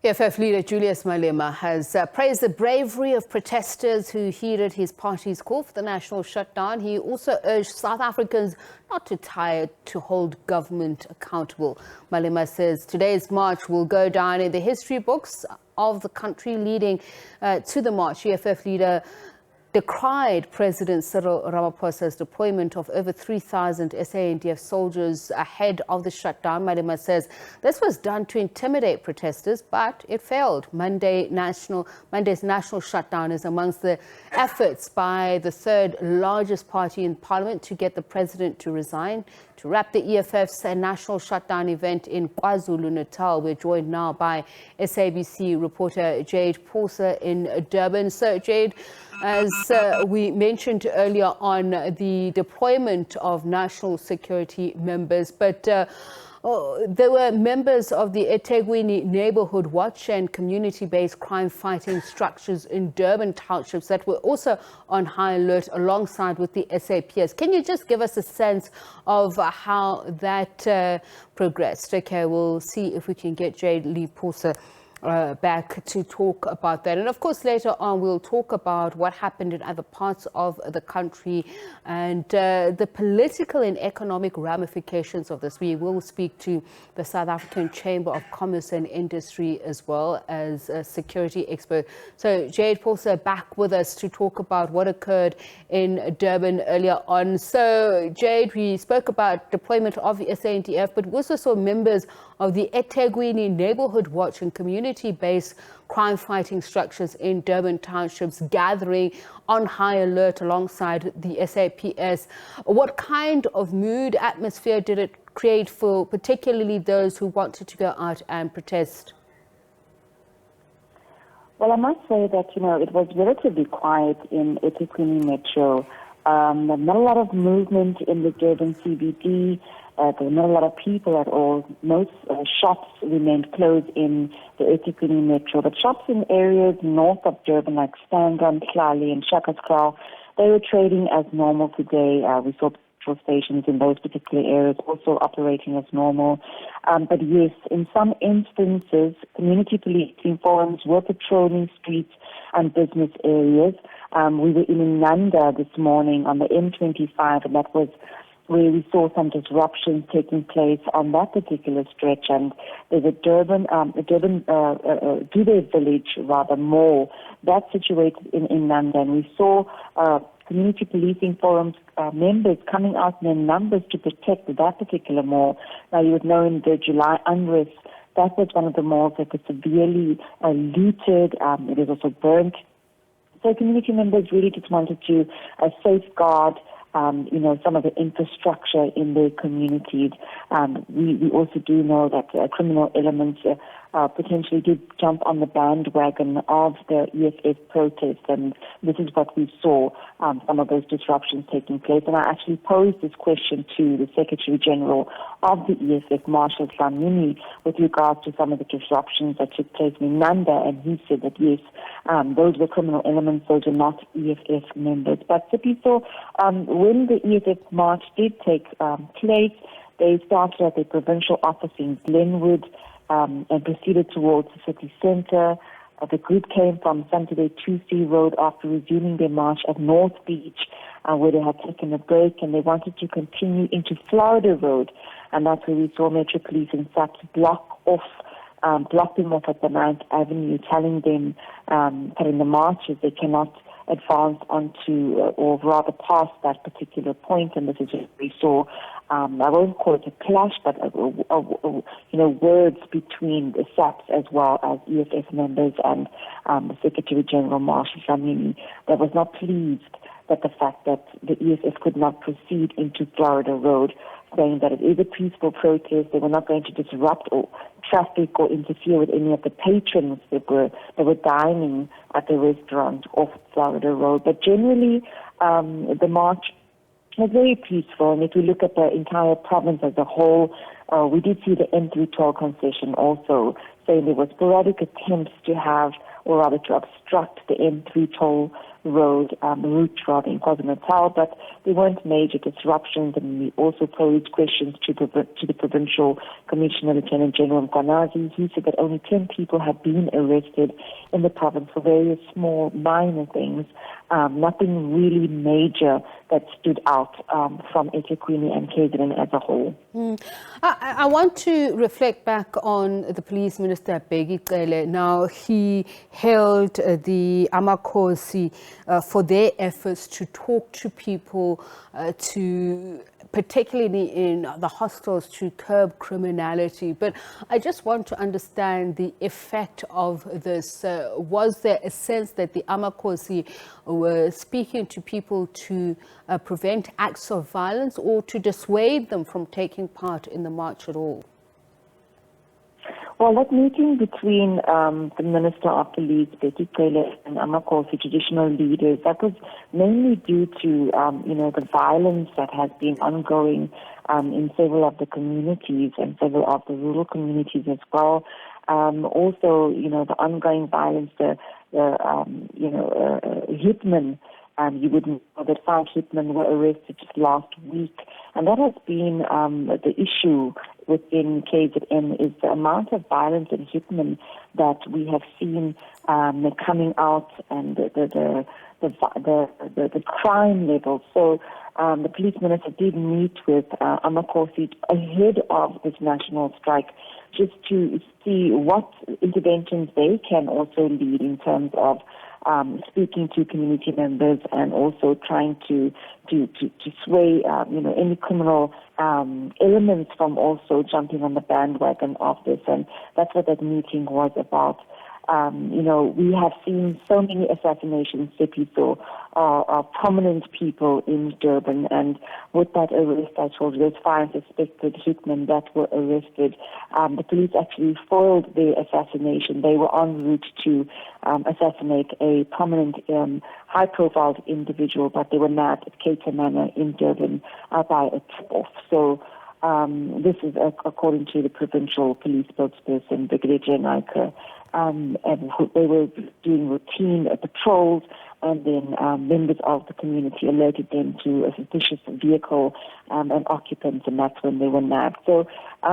EFF leader Julius Malema has praised the bravery of protesters who heeded his party's call for the national shutdown. He also urged South Africans not to tire to hold government accountable. Malema says today's march will go down in the history books of the country. Leading to the march, EFF leader decried President Cyril Ramaphosa's deployment of over 3,000 SANDF soldiers ahead of the shutdown. Malema says this was done to intimidate protesters, but it failed. Monday's national shutdown is amongst the efforts by the third largest party in parliament to get the president to resign. To wrap the EFF's national shutdown event in KwaZulu-Natal, we're joined now by SABC reporter Jayed Paulse in Durban. So, Jayed, as we mentioned earlier on, the deployment of national security members, but there were members of the eThekwini Neighborhood Watch and community-based crime-fighting structures in Durban townships that were also on high alert alongside with the SAPS. Can you just give us a sense of how that progressed? Okay, we'll see if we can get Jayed Paulse back to talk about that. And of course, later on, we'll talk about what happened in other parts of the country and the political and economic ramifications of this. We will speak to the South African Chamber of Commerce and Industry as well as a security expert. So Jayed Paulse back with us to talk about what occurred in Durban earlier on. So Jayed, we spoke about deployment of the SANDF, but we also saw members of the eThekwini Neighborhood Watch and community-based crime-fighting structures in Durban townships gathering on high alert alongside the SAPS. What kind of mood, atmosphere did it create for particularly those who wanted to go out and protest? Well, I must say that, it was relatively quiet in eThekwini Metro. Not a lot of movement in the Durban CBD. There were not a lot of people at all. Most shops remained closed in the eThekwini Metro. But shops in areas north of Durban, like Stangan, Klali, and Shakaskraal, they were trading as normal today. We saw petrol stations in those particular areas also operating as normal. But yes, in some instances, community policing forums were patrolling streets and business areas. We were in Nanda this morning on the M25, and that was where we saw some disruptions taking place on that particular stretch. And there's a Durban Dube village, rather, mall, that's situated in Nanda. And we saw community policing forums members coming out in their numbers to protect that particular mall. Now, you would know in the July unrest, that was one of the malls that was severely looted. It was also burnt. So community members really just wanted to safeguard some of the infrastructure in their communities. We also do know that criminal elements potentially did jump on the bandwagon of the EFF protest, and this is what we saw, some of those disruptions taking place. And I actually posed this question to the Secretary General of the EFF, Marshal Dlamini, with regards to some of the disruptions that took place in Nanda, and he said that yes, those were criminal elements, those are not EFF members. But Sipiso, when the EFF march did take place, they started at the provincial office in Glenwood and proceeded towards the city centre. The group came from Saturday Tuesday Road after resuming their march at North Beach, where they had taken a break, and they wanted to continue into Florida Road. And that's where we saw Metro Police and SAPS block them off at the 9th Avenue, telling them that in the marches they cannot advance onto, or rather past that particular point. And this is what we saw. I won't call it a clash, but words between the SAPS as well as EFF members and the Secretary General Marshal Dlamini that was not pleased at the fact that the EFF could not proceed into Florida Road, saying that it is a peaceful protest. They were not going to disrupt or traffic or interfere with any of the patrons that were dining at the restaurant off Florida Road. But generally, the march was very peaceful, and if we look at the entire province as a whole, we did see the N312 concession also saying there were sporadic attempts to have or rather to obstruct the N3 toll road route rather in KwaZulu-Natal, but there weren't major disruptions, and we also posed questions to the Provincial Commissioner, Lieutenant General Mkwanazi. He said that only 10 people had been arrested in the province for various small, minor things, nothing really major that stood out from eThekwini and KZN as a whole. I want to reflect back on the Police Minister, Bheki Cele. Now, he hailed the Amakhosi for their efforts to talk to people, particularly in the hostels, to curb criminality. But I just want to understand the effect of this. Was there a sense that the Amakhosi were speaking to people to prevent acts of violence or to dissuade them from taking part in the march at all? Well, that meeting between the Minister of Police, Bheki Cele, and Amakhosi traditional leaders, that was mainly due to, the violence that has been ongoing in several of the communities and several of the rural communities as well. Also, the ongoing violence, the hitmen. You would know that 5 hitmen were arrested just last week. And that has been the issue within KZN, is the amount of violence and hitmen that we have seen coming out, and the crime level. So the police minister did meet with Amakhosi ahead of this national strike, just to see what interventions they can also lead in terms of speaking to community members, and also trying to sway any criminal elements from also jumping on the bandwagon of this. And that's what that meeting was about. We have seen so many assassinations, Sepiso, of prominent people in Durban, and with that arrest, I told you, there's 5 suspected hitmen that were arrested. The police actually foiled their assassination. They were en route to assassinate a prominent, high-profile individual, but they were nabbed at Cater Manor in Durban by a tip-off. So this is according to the provincial police spokesperson, Brigadier Naika. And they were doing routine patrols, and then members of the community alerted them to a suspicious vehicle and occupants, and that's when they were nabbed. So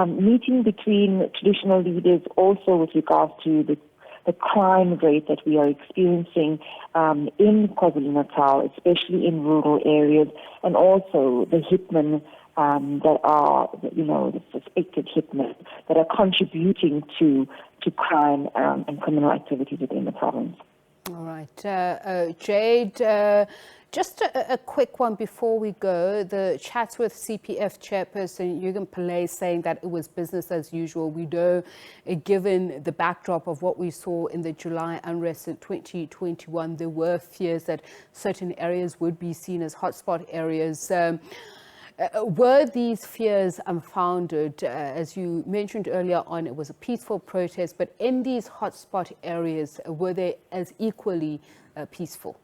meeting between traditional leaders, also with regards to the crime rate that we are experiencing in KwaZulu-Natal, especially in rural areas, and also the hitmen that are, the suspected hitmen that are contributing to crime and criminal activities within the province. All right. Jayed, just a quick one before we go. The chats with CPF chairperson Jayed Paulse saying that it was business as usual. We know, given the backdrop of what we saw in the July unrest in 2021, there were fears that certain areas would be seen as hotspot areas. Were these fears unfounded? As you mentioned earlier on, it was a peaceful protest, but in these hotspot areas, were they as equally peaceful?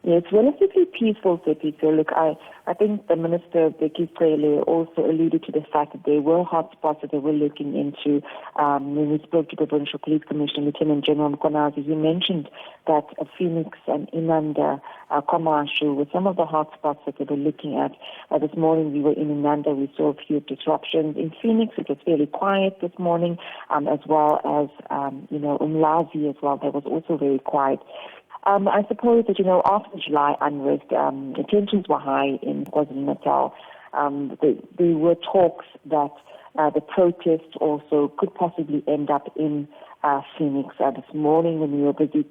Yeah, it's relatively peaceful, Sepi. So look, I think the Minister, Bheki Cele, also alluded to the fact that there were hotspots that they were looking into. When we spoke to the Provincial Police Commissioner, Lieutenant General Mkwanazi, he mentioned that Phoenix and Inanda, Kwamashu were some of the hotspots that they were looking at. This morning we were in Inanda, we saw a few disruptions. In Phoenix, it was fairly quiet this morning, as well as, Umlazi as well, that was also very quiet. I suppose that, after July unrest, the tensions were high in KwaZulu-Natal. There were talks that the protests also could possibly end up in Phoenix. This morning when we were busy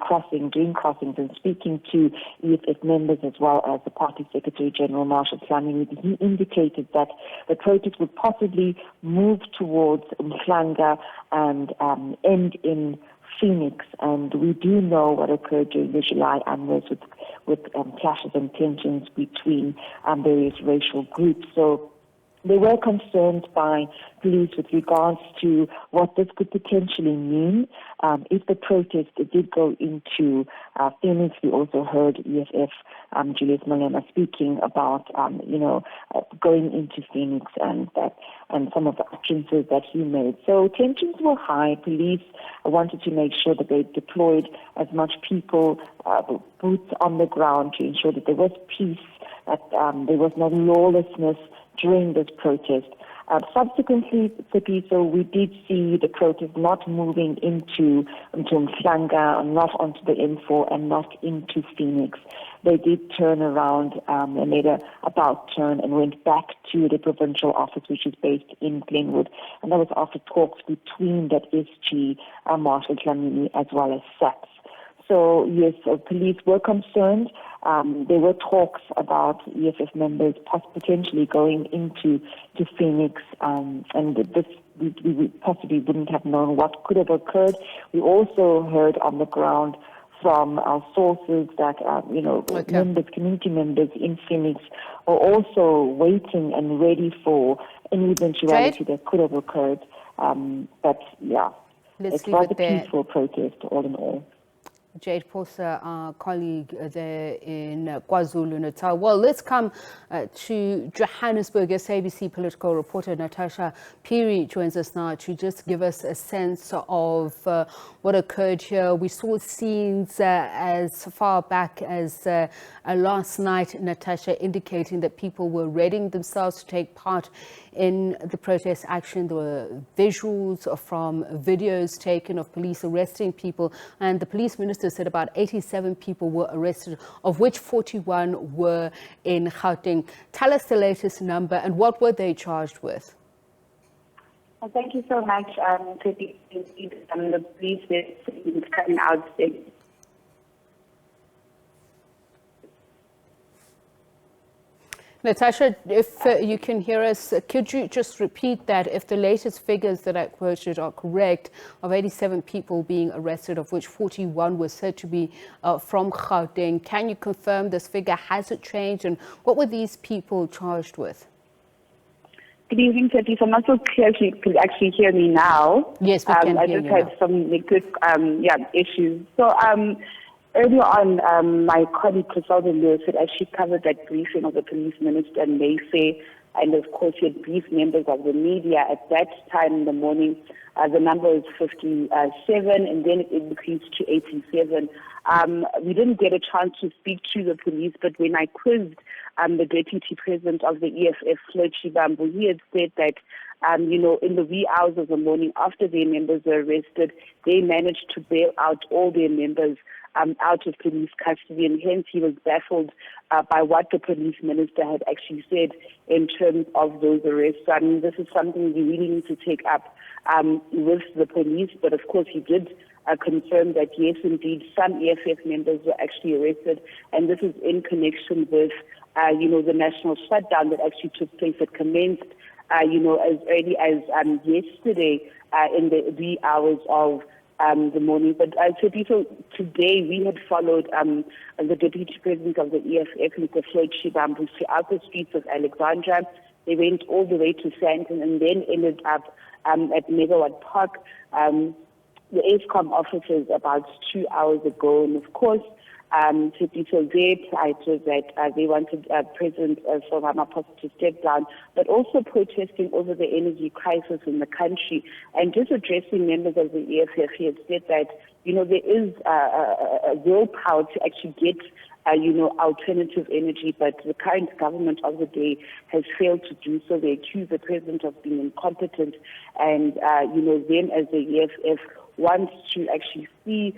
doing crossings and speaking to EFF members, as well as the party Secretary General Marshall Tlamini, he indicated that the protests would possibly move towards Mhlanga and end in Phoenix, and we do know what occurred during the July unrest with clashes and tensions between various racial groups. So They were concerned by police with regards to what this could potentially mean if the protest did go into Phoenix. We also heard EFF Julius Malema speaking about going into Phoenix and some of the utterances that he made. So tensions were high. Police wanted to make sure that they deployed as much people, boots on the ground, to ensure that there was peace, that there was no lawlessness during this protest. Subsequently, so we did see the protest not moving into Mhlanga, not onto the M4, and not into Phoenix. They did turn around and made a about turn and went back to the provincial office, which is based in Glenwood. And that was after talks between that SG, Marshal Dlamini, as well as SAPS. So yes, police were concerned. There were talks about EFF members potentially going into Phoenix, and this we possibly wouldn't have known what could have occurred. We also heard on the ground from our sources that community members in Phoenix are also waiting and ready for any eventuality that could have occurred. But yeah, it was a peaceful protest all in all. Jayed Paulse, our colleague there in KwaZulu-Natal. Well, let's come to Johannesburg. SABC Political Reporter Natasha Phiri joins us now to just give us a sense of what occurred here. We saw scenes as far back as last night, Natasha, indicating that people were readying themselves to take part in the protest action. There were visuals from videos taken of police arresting people, and the police minister said about 87 people were arrested, of which 41 were in Gauteng. Tell us the latest number and what were they charged with? Well, thank you so much. The police were coming out. Natasha, if you can hear us, could you just repeat that if the latest figures that I quoted are correct, of 87 people being arrested, of which 41 were said to be from Gauteng? Can you confirm this figure? Has it changed? And what were these people charged with? Good evening, Tati. So I'm not so clear if you could actually hear me now. Yes, we can hear you now. I just had some good issues. So earlier on, my colleague Chriselda Lewis had actually covered that briefing of the police minister in Mayfair, and of course he had briefed members of the media. At that time in the morning, the number was 57, and then it increased to 87. We didn't get a chance to speak to the police, but when I quizzed the deputy president of the EFF, Floyd Shivambu, he had said that in the wee hours of the morning after their members were arrested, they managed to bail out all their members out of police custody, and hence he was baffled by what the police minister had actually said in terms of those arrests. I mean, this is something we really need to take up with the police, but of course he did confirm that yes, indeed, some EFF members were actually arrested, and this is in connection with the national shutdown that actually took place. It commenced as early as yesterday in the wee hours of the morning. But today we had followed the deputy president of the EFF, Mr. Floyd Shivambu, throughout the streets of Alexandra. They went all the way to Sandton and then ended up at Megawatt Park. The ASCOM officers about 2 hours ago, and of course, so their plight was that they wanted President Cyril Ramaphosa to step down, but also protesting over the energy crisis in the country. And just addressing members of the EFF, he had said that, there is a willpower to actually get alternative energy, but the current government of the day has failed to do so. They accuse the president of being incompetent, and them as the EFF wants to actually see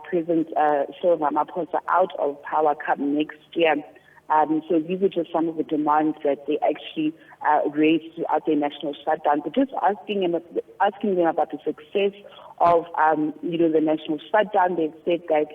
President Cyril Ramaphosa out of power come next year. So these are just some of the demands that they actually raised throughout their national shutdown. But just asking them about the success of the national shutdown, they've said that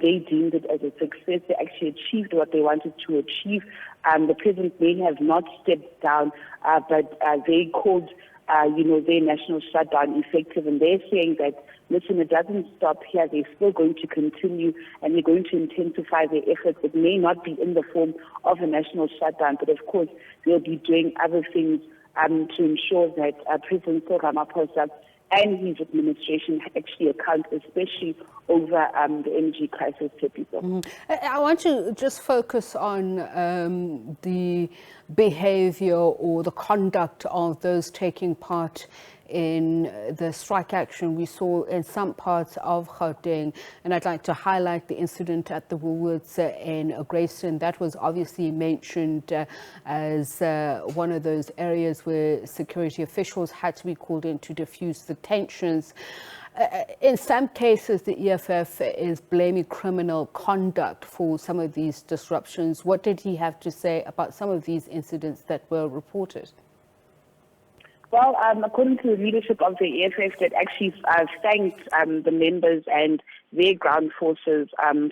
they deemed it as a success. They actually achieved what they wanted to achieve. The president may have not stepped down, but they called their national shutdown effective. And they're saying that, listen, it doesn't stop here. They're still going to continue, and they're going to intensify their efforts. It may not be in the form of a national shutdown, but of course they'll be doing other things to ensure that President Cyril Ramaphosa and his administration actually account, especially over the energy crisis to people. I want to just focus on the behavior or the conduct of those taking part in the strike action we saw in some parts of Gauteng. And I'd like to highlight the incident at the Woolworths in Grayston. That was obviously mentioned as one of those areas where security officials had to be called in to diffuse the tensions. In some cases, the EFF is blaming criminal conduct for some of these disruptions. What did he have to say about some of these incidents that were reported? Well, according to the leadership of the EFF, that actually thanked the members and their ground forces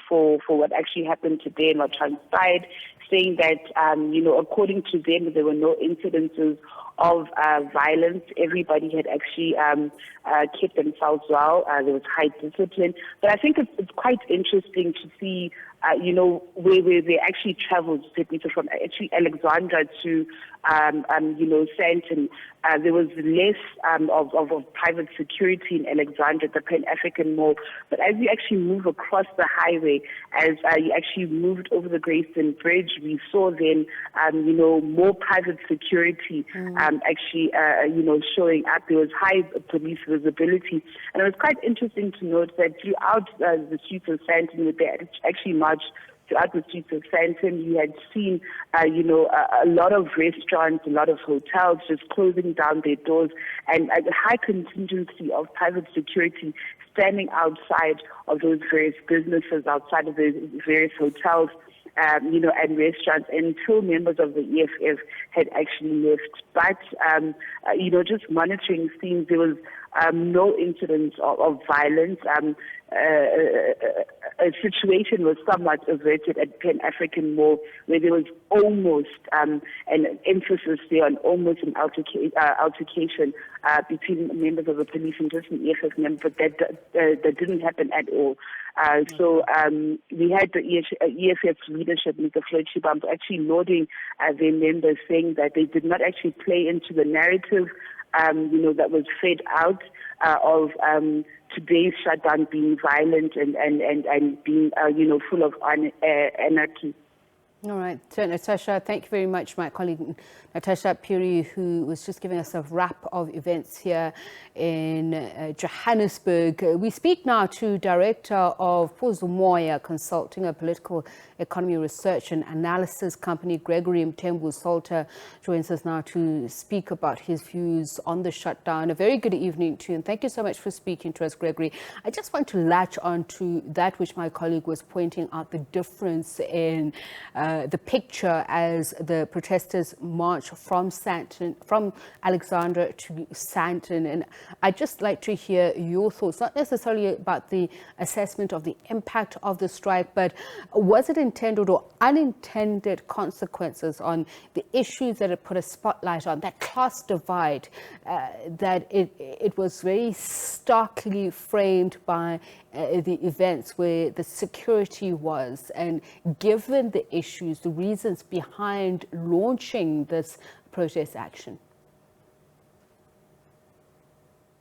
for what actually happened today and what transpired, saying that, according to them, there were no incidences of violence. Everybody had actually kept themselves well. There was high discipline. But I think it's quite interesting to see, where they actually traveled, from actually Alexandra to, Sandton. There was less of private security in Alexandra, the Pan-African Mall. But as you actually move across the highway, as you actually moved over the Greyston Bridge, we saw then, more private security actually, showing up. There was high police visibility. And it was quite interesting to note that throughout the streets of Sandton, they actually marched throughout the streets of Sandton. You had seen, a lot of restaurants, a lot of hotels just closing down their doors, and a high contingency of private security standing outside of those various businesses, outside of those various hotels, and restaurants, until members of the EFF had actually left. But, just monitoring scenes, there was no incidents of violence. A situation was somewhat averted at Pan-African Mall, where there was almost an emphasis there on almost an altercation between members of the police and just an EFF member, but that didn't happen at all. So we had the EFF leadership, Mr. Floyd Shibambo, actually lauding their members, saying that they did not actually play into the narrative that was fed out of today's shutdown being violent and being, full of anarchy. All right. So, Natasha, thank you very much. My colleague, Natasha Phiri, who was just giving us a wrap of events here in Johannesburg. We speak now to Director of Phuzumoya Consulting, a political economy research and analysis company. Gregory Mthembu-Salter joins us now to speak about his views on the shutdown. A very good evening to you, and thank you so much for speaking to us, Gregory. I just want to latch on to that which my colleague was pointing out, the difference in the picture as the protesters march from Alexandra to Sandton. And I'd just like to hear your thoughts, not necessarily about the assessment of the impact of the strike, but was it intended or unintended consequences on the issues that it put a spotlight on, that class divide, that it was very starkly framed by the events where the security was, and given the issues, the reasons behind launching this protest action?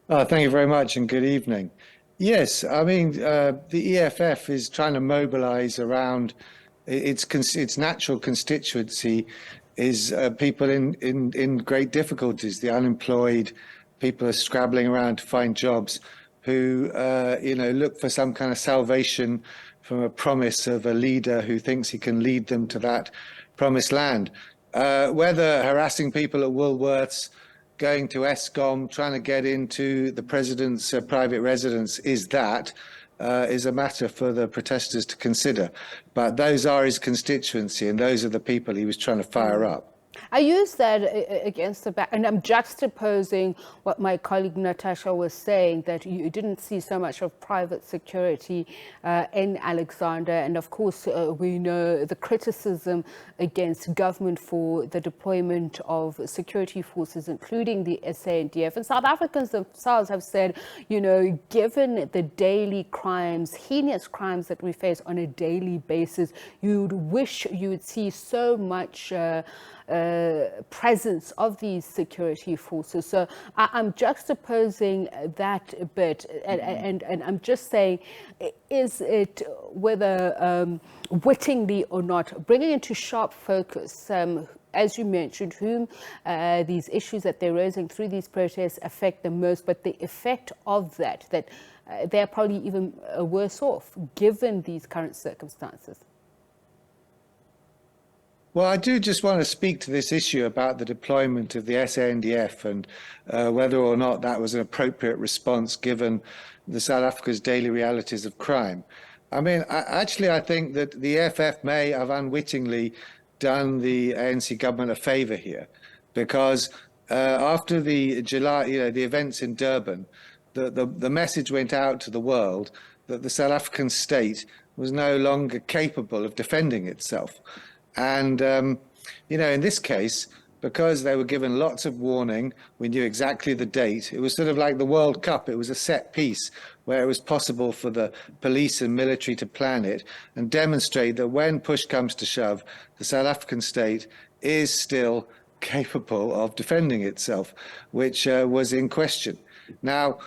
Thank you very much and good evening. Yes, I mean, the EFF is trying to mobilize around its natural constituency is people in great difficulties, the unemployed, people are scrabbling around to find jobs, who look for some kind of salvation from a promise of a leader who thinks he can lead them to that promised land. Whether harassing people at Woolworths, going to Eskom, trying to get into the president's private residence is a matter for the protesters to consider. But those are his constituency, and those are the people he was trying to fire up. I use that against the back, and I'm juxtaposing what my colleague Natasha was saying, that you didn't see so much of private security in Alexander. And of course, we know the criticism against government for the deployment of security forces, including the SANDF. And South Africans themselves have said, you know, given the daily crimes, heinous crimes that we face on a daily basis, you'd wish you would see so much presence of these security forces. So I'm juxtaposing that a bit, and I'm just saying, is it, whether wittingly or not, bringing into sharp focus, as you mentioned, whom these issues that they're raising through these protests affect the most, but the effect of that they're probably even worse off given these current circumstances. Well, I do just want to speak to this issue about the deployment of the SANDF and whether or not that was an appropriate response given the South Africa's daily realities of crime. I mean, I think that the EFF may have unwittingly done the ANC government a favor here, because after the July, the events in Durban, the message went out to the world that the South African state was no longer capable of defending itself. And, in this case, because they were given lots of warning, we knew exactly the date. It was sort of like the World Cup. It was a set piece where it was possible for the police and military to plan it and demonstrate that when push comes to shove, the South African state is still capable of defending itself, which was in question. Now,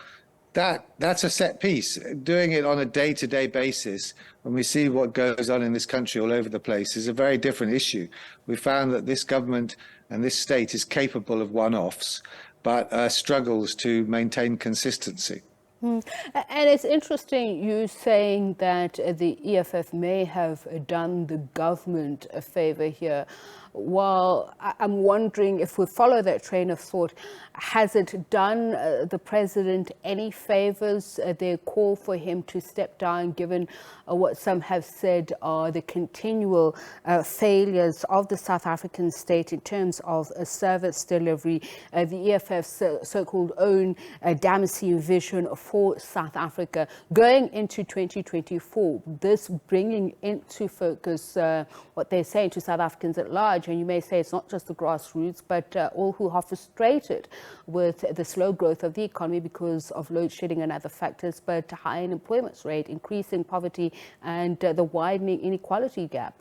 that's a set piece. Doing it on a day-to-day basis, when we see what goes on in this country all over the place, is a very different issue. We found that this government and this state is capable of one-offs, but struggles to maintain consistency. And it's interesting you saying that the EFF may have done the government a favor here. Well, I'm wondering, if we follow that train of thought, has it done the president any favors, their call for him to step down, given what some have said are the continual failures of the South African state in terms of service delivery, the EFF's so-called own Damascene vision for South Africa going into 2024, this bringing into focus what they're saying to South Africans at large. And you may say it's not just the grassroots, but all who are frustrated with the slow growth of the economy because of load shedding and other factors, but high unemployment rate, increasing poverty, and the widening inequality gap.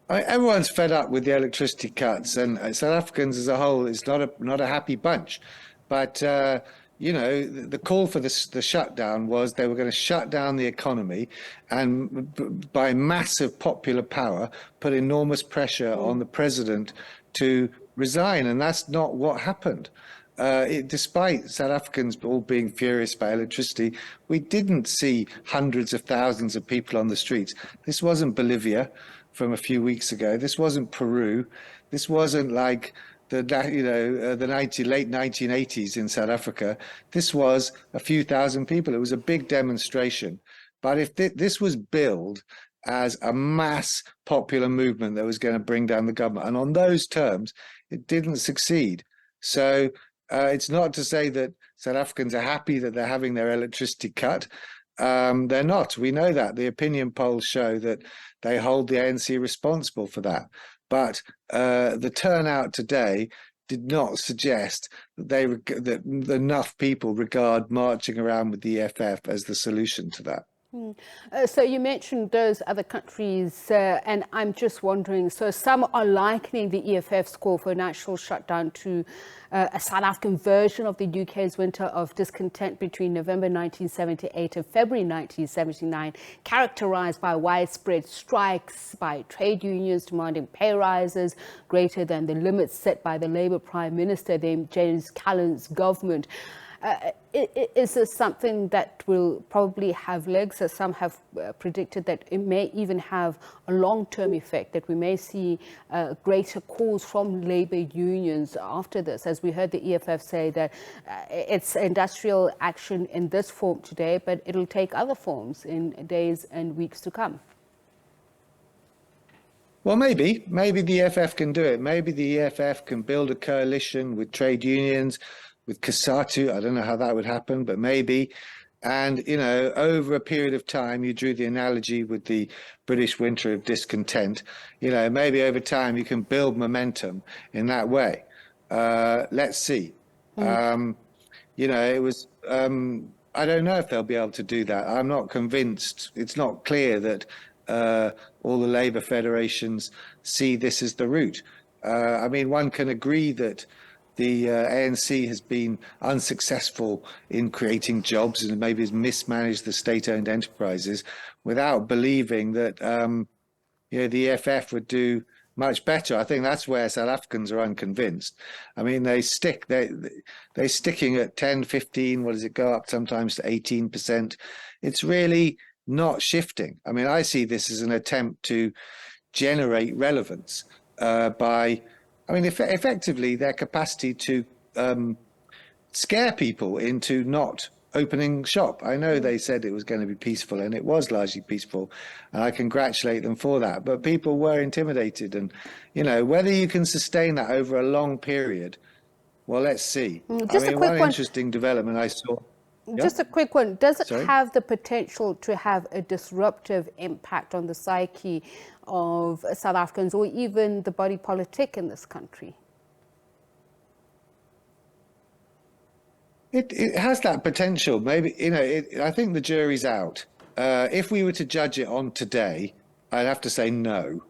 Everyone's fed up with the electricity cuts, and South Africans as a whole is not a happy bunch. But the call for the shutdown was they were going to shut down the economy and, by massive popular power, put enormous pressure on the president to resign. And that's not what happened. Despite South Africans all being furious about electricity, we didn't see hundreds of thousands of people on the streets. This wasn't Bolivia from a few weeks ago. This wasn't Peru. This wasn't like the late 1980s in South Africa. This was a few thousand people. It was a big demonstration. But if this was billed as a mass popular movement that was going to bring down the government, and on those terms, it didn't succeed. So it's not to say that South Africans are happy that they're having their electricity cut. They're not. We know that. The opinion polls show that they hold the ANC responsible for that. But the turnout today did not suggest that enough people regard marching around with the EFF as the solution to that. So you mentioned those other countries, and I'm just wondering, so some are likening the EFF's call for a national shutdown to a South African version of the UK's winter of discontent between November 1978 and February 1979, characterized by widespread strikes by trade unions demanding pay rises greater than the limits set by the Labour Prime Minister, James Callan's government. Is this something that will probably have legs, as some have predicted that it may even have a long-term effect, that we may see greater calls from labour unions after this? As we heard the EFF say that it's industrial action in this form today, but it'll take other forms in days and weeks to come. Well, maybe the EFF can do it. Maybe the EFF can build a coalition with trade unions, with COSATU. I don't know how that would happen, but maybe. And, you know, over a period of time, you drew the analogy with the British winter of discontent. You know, maybe over time you can build momentum in that way. Let's see. You know, it was, I don't know if they'll be able to do that. I'm not convinced. It's not clear that all the Labour federations see this as the route. I mean, one can agree that the ANC has been unsuccessful in creating jobs and maybe has mismanaged the state-owned enterprises without believing that you know, the EFF would do much better. I think that's where South Africans are unconvinced. I mean, they're sticking at 10, 15, what does it go up sometimes to 18%? It's really not shifting. I mean, I see this as an attempt to generate relevance by, I mean, effectively their capacity to scare people into not opening shop. I know they said it was going to be peaceful, and it was largely peaceful, and I congratulate them for that. But people were intimidated, and, you know, whether you can sustain that over a long period, well, let's see. Just I mean, a quick one interesting development I saw. Just a quick one. Does it Sorry? have the potential to have a disruptive impact on the psyche of South Africans or even the body politic in this country? It has that potential. Maybe, you know, I think the jury's out. If we were to judge it on today, I'd have to say no.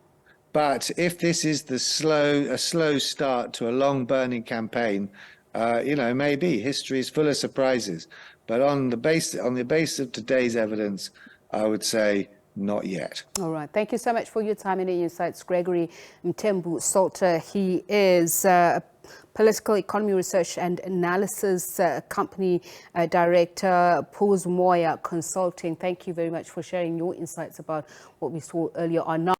But if this is a slow start to a long burning campaign, you know, maybe history is full of surprises. But on the basis of today's evidence, I would say not yet. All right. Thank you so much for your time and insights, Gregory Mthembu-Salter. He is Political Economy Research and Analysis Company Director, Phuzumoya Consulting. Thank you very much for sharing your insights about what we saw earlier on.